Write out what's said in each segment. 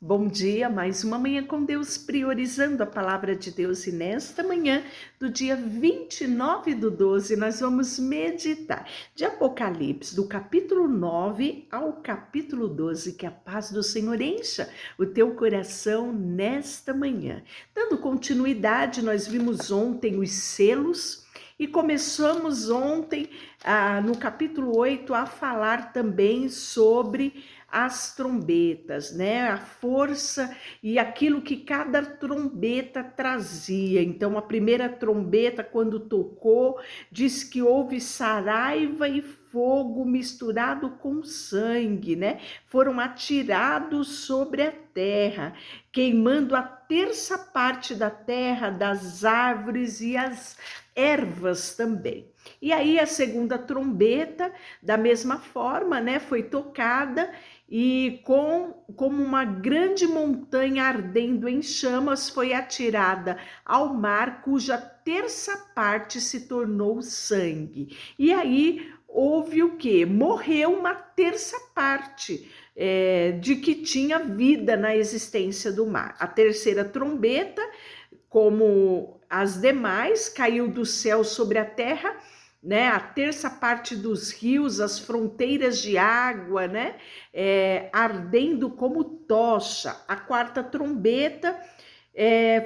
Bom dia, mais uma manhã com Deus, priorizando a palavra de Deus. E nesta manhã do dia 29/12, nós vamos meditar de Apocalipse, do capítulo 9 ao capítulo 12. Que a paz do Senhor encha o teu coração nesta manhã. Dando continuidade, nós vimos ontem os selos e começamos ontem, no capítulo 8, a falar também sobre as trombetas, né? A força e aquilo que cada trombeta trazia. Então, a primeira trombeta, quando tocou, diz que houve saraiva e fogo misturado com sangue, né? Foram atirados sobre a terra, queimando a terça parte da terra, das árvores e as ervas também. E aí a segunda trombeta, da mesma forma, né, foi tocada e como uma grande montanha ardendo em chamas foi atirada ao mar, cuja terça parte se tornou sangue. E aí houve o quê? Morreu uma terça parte de que tinha vida na existência do mar. A terceira trombeta, como as demais, caiu do céu sobre a terra, né? A terça parte dos rios, as fronteiras de água, né? Ardendo como tocha. A quarta trombeta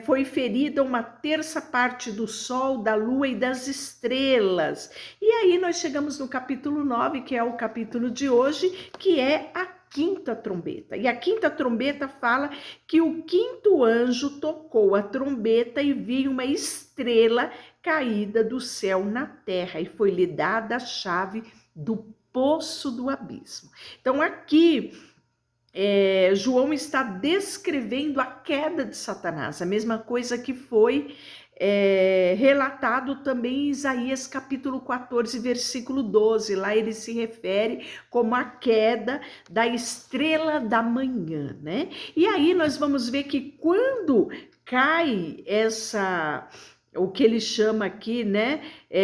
foi ferida uma terça parte do sol, da lua e das estrelas. E aí nós chegamos no capítulo 9, que é o capítulo de hoje, que é a quinta trombeta. E a quinta trombeta fala que o quinto anjo tocou a trombeta e viu uma estrela caída do céu na terra, e foi-lhe dada a chave do poço do abismo. Então aqui João está descrevendo a queda de Satanás, a mesma coisa que foi relatado também em Isaías capítulo 14, versículo 12. Lá ele se refere como a queda da estrela da manhã, né? E aí nós vamos ver que quando cai o que ele chama aqui, né,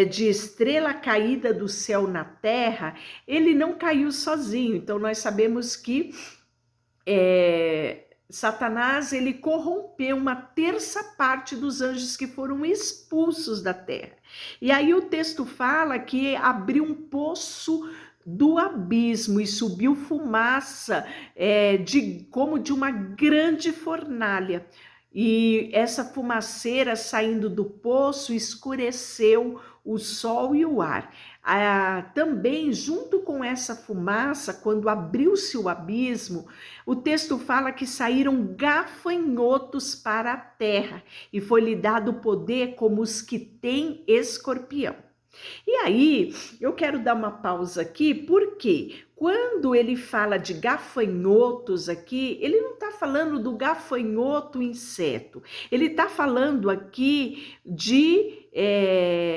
de estrela caída do céu na terra, ele não caiu sozinho. Então nós sabemos que Satanás, ele corrompeu uma terça parte dos anjos que foram expulsos da terra. E aí o texto fala que abriu um poço do abismo e subiu fumaça como de uma grande fornalha. E essa fumaceira saindo do poço escureceu o sol e o ar. Também, junto com essa fumaça, quando abriu-se o abismo, o texto fala que saíram gafanhotos para a terra e foi-lhe dado poder como os que têm escorpião. E aí, eu quero dar uma pausa aqui, porque quando ele fala de gafanhotos aqui, ele não está falando do gafanhoto inseto, ele está falando aqui de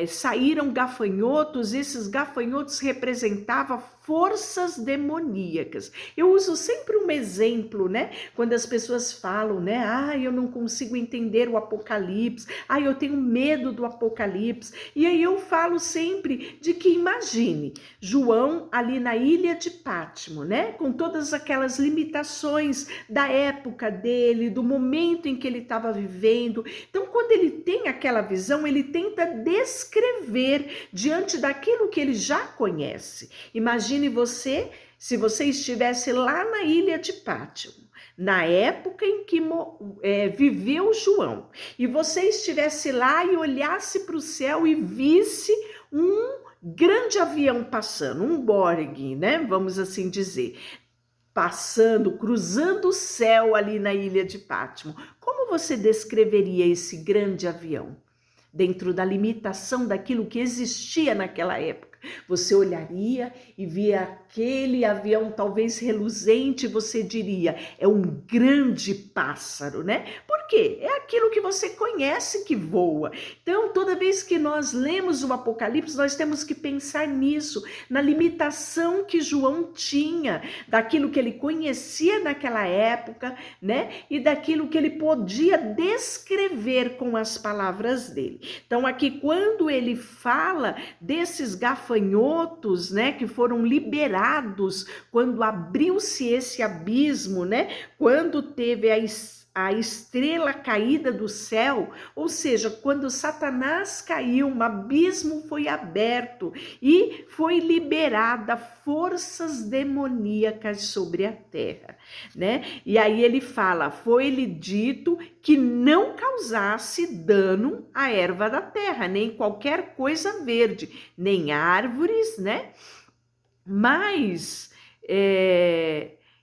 saíram gafanhotos. Esses gafanhotos representavam forças demoníacas. Eu uso sempre um exemplo, né? Quando as pessoas falam, né? Eu não consigo entender o Apocalipse, eu tenho medo do Apocalipse. E aí eu falo sempre de que imagine João ali na ilha de Pátimo, né? Com todas aquelas limitações da época dele, do momento em que ele estava vivendo. Então, quando ele tem aquela visão, ele tenta descrever diante daquilo que ele já conhece. Imagine você, se você estivesse lá na ilha de Pátimo, na época em que viveu João, e você estivesse lá e olhasse para o céu e visse um grande avião passando, um Borg, né? Vamos assim dizer, passando, cruzando o céu ali na ilha de Pátimo. Como você descreveria esse grande avião? Dentro da limitação daquilo que existia naquela época. Você olharia e via aquele avião talvez reluzente, você diria, é um grande pássaro, né? Por quê? É aquilo que você conhece que voa. Então, toda vez que nós lemos o Apocalipse, nós temos que pensar nisso, na limitação que João tinha, daquilo que ele conhecia naquela época, né? E daquilo que ele podia descrever com as palavras dele. Então, aqui, quando ele fala desses gafanhotos, né, que foram liberados quando abriu-se esse abismo, né? Quando teve a estrela caída do céu, ou seja, quando Satanás caiu, um abismo foi aberto e foi liberada forças demoníacas sobre a terra, né? E aí ele fala, foi-lhe dito que não causasse dano à erva da terra, nem qualquer coisa verde, nem árvores, né? Mas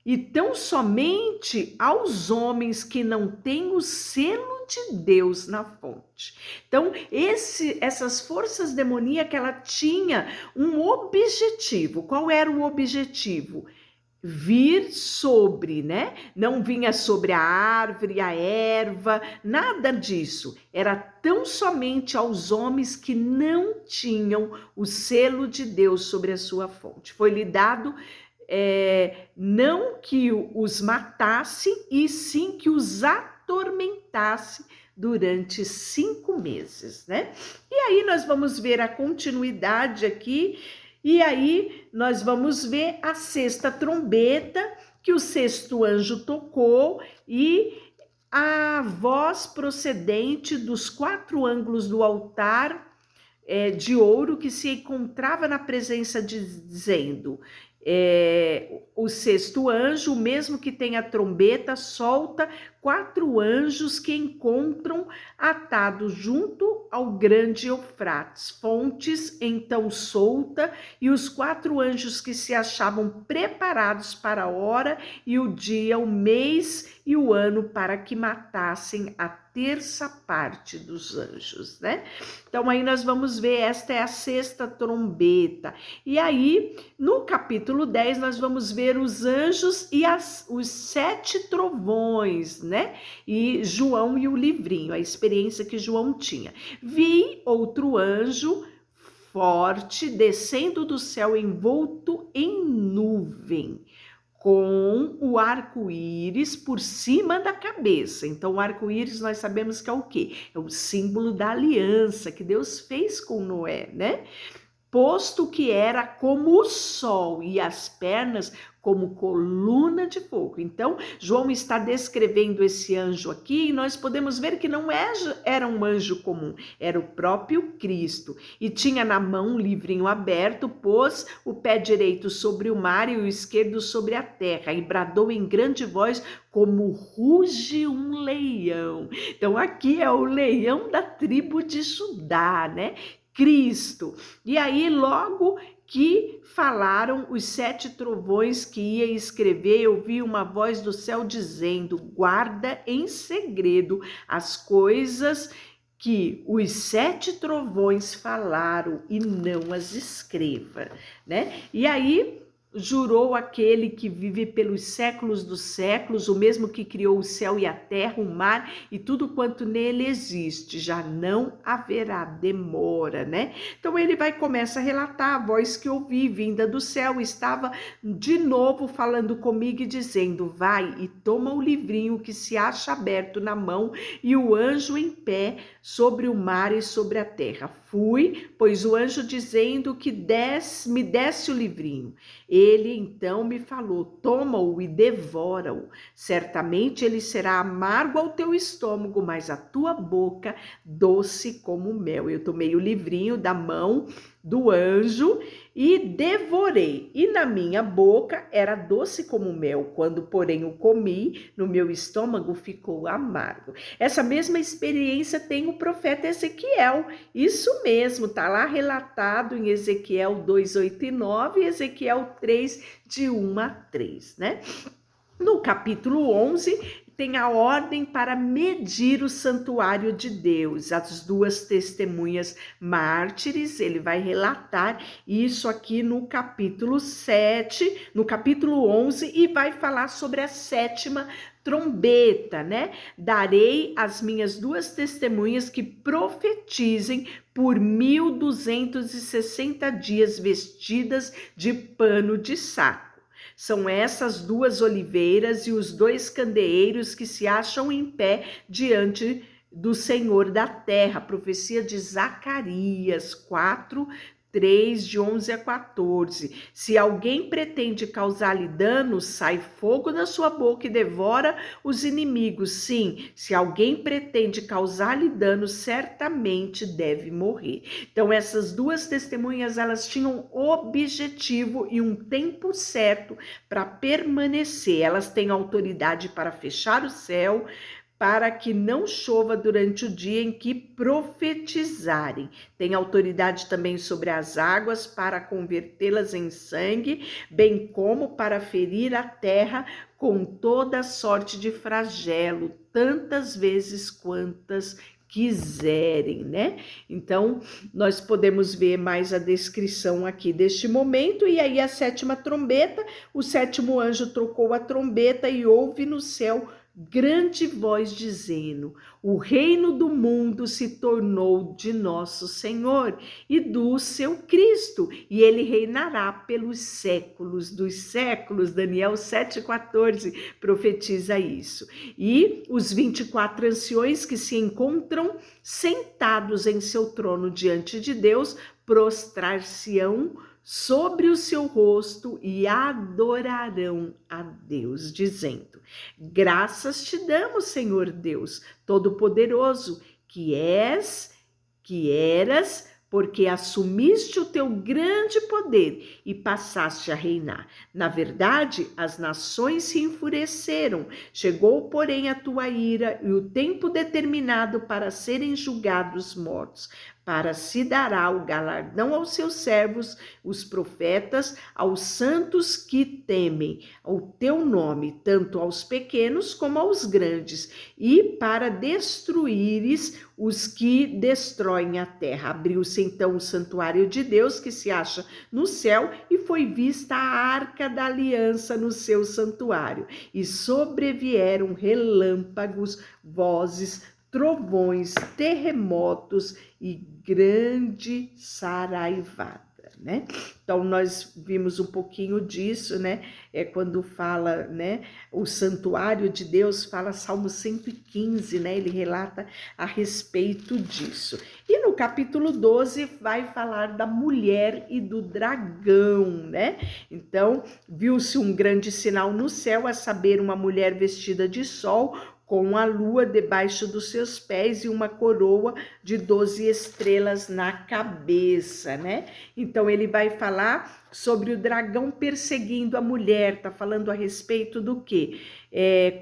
e tão somente aos homens que não têm o selo de Deus na fonte. Então, essas forças demoníacas, ela tinha um objetivo. Qual era o objetivo? Vir sobre, né? Não vinha sobre a árvore, a erva, nada disso. Era tão somente aos homens que não tinham o selo de Deus sobre a sua fonte. Foi-lhe dado não que os matasse, e sim que os atormentasse durante 5 meses, né? E aí nós vamos ver a continuidade aqui, e aí nós vamos ver a 6ª trombeta, que o 6º anjo tocou, e a voz procedente dos 4 ângulos do altar de ouro que se encontrava na presença dizendo... o 6º anjo, o mesmo que tem a trombeta, solta 4 anjos que encontram atados junto ao grande Eufrates, fontes então solta, e os 4 anjos que se achavam preparados para a hora e o dia, o mês e o ano, para que matassem a 1/3 parte dos anjos, né? Então aí nós vamos ver, esta é a 6ª trombeta. E aí, no capítulo 10, nós vamos ver os anjos e os 7 trovões, né? E João e o livrinho, a experiência que João tinha. Vi outro anjo forte descendo do céu envolto em nuvem, com o arco-íris por cima da cabeça. Então, o arco-íris nós sabemos que é o quê? É o símbolo da aliança que Deus fez com Noé, né? Posto que era como o sol e as pernas como coluna de fogo. Então, João está descrevendo esse anjo aqui e nós podemos ver que não era um anjo comum, era o próprio Cristo. E tinha na mão um livrinho aberto, pôs o pé direito sobre o mar e o esquerdo sobre a terra, e bradou em grande voz como ruge um leão. Então, aqui é o leão da tribo de Judá, né? Cristo. E aí, logo que falaram os 7 trovões que ia escrever, eu vi uma voz do céu dizendo: guarda em segredo as coisas que os 7 trovões falaram e não as escreva, né? E aí jurou aquele que vive pelos séculos dos séculos, o mesmo que criou o céu e a terra, o mar e tudo quanto nele existe, já não haverá demora, né? Então ele começa a relatar: a voz que ouvi vinda do céu estava de novo falando comigo e dizendo: vai e toma o livrinho que se acha aberto na mão e o anjo em pé sobre o mar e sobre a terra. Fui, pois o anjo dizendo que me desse o livrinho. Ele então me falou: toma-o e devora-o. Certamente ele será amargo ao teu estômago, mas a tua boca doce como mel. Eu tomei o livrinho da mão do anjo e devorei, e na minha boca era doce como mel. Quando, porém, o comi, no meu estômago ficou amargo. Essa mesma experiência tem o profeta Ezequiel. Isso mesmo, está lá relatado em Ezequiel 2:8 e 9 e Ezequiel 3, de 1 a 3, né? No capítulo 11, tem a ordem para medir o santuário de Deus. As duas testemunhas mártires, ele vai relatar isso aqui no capítulo 7, no capítulo 11, e vai falar sobre a sétima trombeta, né? Darei às minhas duas testemunhas que profetizem por 1260 dias vestidas de pano de saco. São essas duas oliveiras e os dois candeeiros que se acham em pé diante do Senhor da terra. Profecia de Zacarias 4, 3, de 11 a 14. Se alguém pretende causar-lhe dano, sai fogo da sua boca e devora os inimigos. Sim, se alguém pretende causar-lhe dano, certamente deve morrer. Então, essas duas testemunhas, elas tinham objetivo e um tempo certo para permanecer. Elas têm autoridade para fechar o céu, para que não chova durante o dia em que profetizarem. Tem autoridade também sobre as águas para convertê-las em sangue, bem como para ferir a terra com toda sorte de flagelo, tantas vezes quantas quiserem, né? Então, nós podemos ver mais a descrição aqui deste momento, e aí a sétima trombeta, o sétimo anjo trocou a trombeta e houve no céu grande voz dizendo: o reino do mundo se tornou de nosso Senhor e do seu Cristo, e ele reinará pelos séculos dos séculos. Daniel 7,14 profetiza isso. E os 24 anciões que se encontram sentados em seu trono diante de Deus, prostrar-se-ão sobre o seu rosto e adorarão a Deus, dizendo: graças te damos, Senhor Deus Todo-Poderoso, que eras, porque assumiste o teu grande poder e passaste a reinar. Na verdade, as nações se enfureceram, chegou, porém, a tua ira e o tempo determinado para serem julgados mortos, para se dará o galardão aos seus servos, os profetas, aos santos que temem o teu nome, tanto aos pequenos como aos grandes, e para destruíres os que destroem a terra. Abriu-se então o santuário de Deus que se acha no céu e foi vista a arca da aliança no seu santuário, e sobrevieram relâmpagos, vozes, trovões, terremotos e grande saraivada, né? Então nós vimos um pouquinho disso, né? Quando fala, né, o santuário de Deus, fala Salmo 115, né? Ele relata a respeito disso. E no capítulo 12 vai falar da mulher e do dragão, né? Então, viu-se um grande sinal no céu, a saber, uma mulher vestida de sol, com a lua debaixo dos seus pés e uma coroa de 12 estrelas na cabeça, né? Então ele vai falar sobre o dragão perseguindo a mulher. Tá falando a respeito do quê?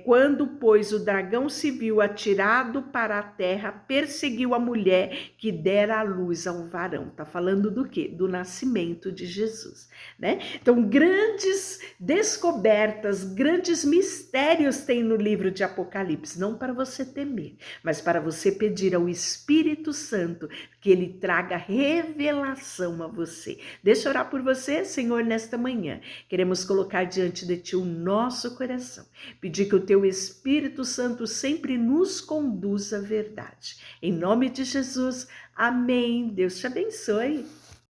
Quando, pois, o dragão se viu atirado para a terra, perseguiu a mulher que dera a luz ao varão. Tá falando do quê? Do nascimento de Jesus, né? Então, grandes descobertas, grandes mistérios tem no livro de Apocalipse, não para você temer, mas para você pedir ao Espírito Santo que ele traga revelação a você. Deixa eu orar por você, Senhor, nesta manhã. Queremos colocar diante de ti o nosso coração. Pedir que o teu Espírito Santo sempre nos conduza à verdade. Em nome de Jesus, amém. Deus te abençoe.